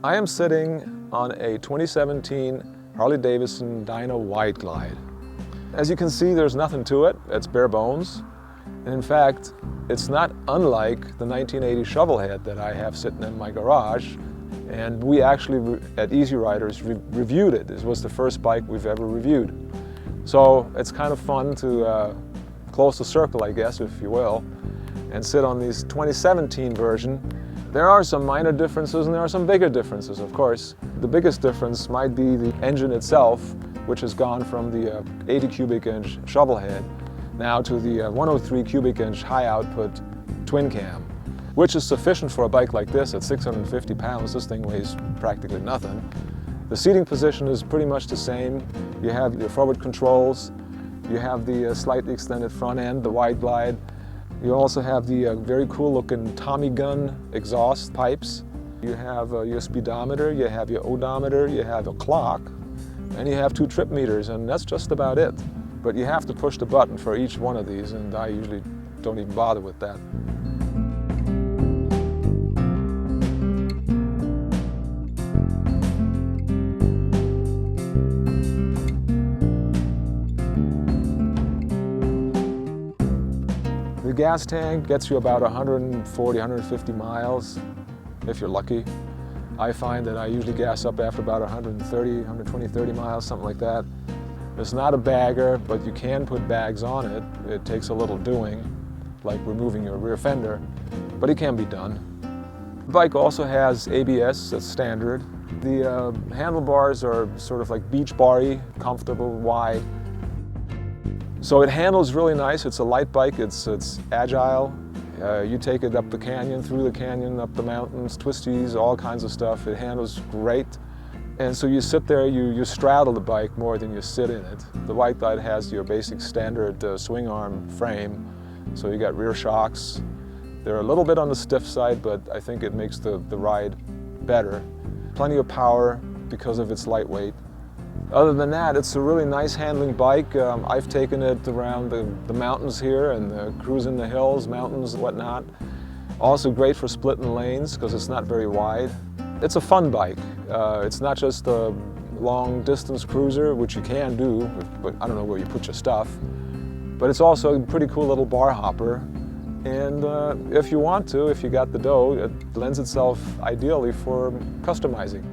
I am sitting on a 2017 Harley-Davidson Dyna WideGlide. As you can see, there's nothing to it. It's bare bones. And in fact, it's not unlike the 1980 shovelhead that I have sitting in my garage. And we actually, at Easy Riders, reviewed it. This was the first bike we've ever reviewed. So it's kind of fun to close the circle, I guess, if you will, and sit on this 2017 version. There are some minor differences and there are some bigger differences, of course. The biggest difference might be the engine itself, which has gone from the 80 cubic inch shovelhead now to the 103 cubic inch high output twin cam, which is sufficient for a bike like this at 650 pounds. This thing weighs practically nothing. The seating position is pretty much the same. You have your forward controls, you have the slightly extended front end, the WideGlide. You also have the very cool looking Tommy gun exhaust pipes. You have your speedometer, you have your odometer, you have a clock, and you have 2 trip meters, and that's just about it. But you have to push the button for each one of these, and I usually don't even bother with that. The gas tank gets you about 140, 150 miles, if you're lucky. I find that I usually gas up after about 130, 120, 30 miles, something like that. It's not a bagger, but you can put bags on it. It takes a little doing, like removing your rear fender, but it can be done. The bike also has ABS, that's standard. The handlebars are sort of like beach bar-y, comfortable, wide. So it handles really nice. It's a light bike, it's agile. You take it up the canyon, through the canyon, up the mountains, twisties, all kinds of stuff. It handles great. And so you sit there, you straddle the bike more than you sit in it. The WideGlide has your basic standard swing arm frame. So you got rear shocks. They're a little bit on the stiff side, but I think it makes the ride better. Plenty of power because of its lightweight. Other than that, it's a really nice handling bike. I've taken it around the mountains here and cruising the hills, mountains, whatnot. Also great for splitting lanes because it's not very wide. It's a fun bike. It's not just a long distance cruiser, which you can do, but I don't know where you put your stuff. But it's also a pretty cool little bar hopper. And if you want to, if you got the dough, it lends itself ideally for customizing.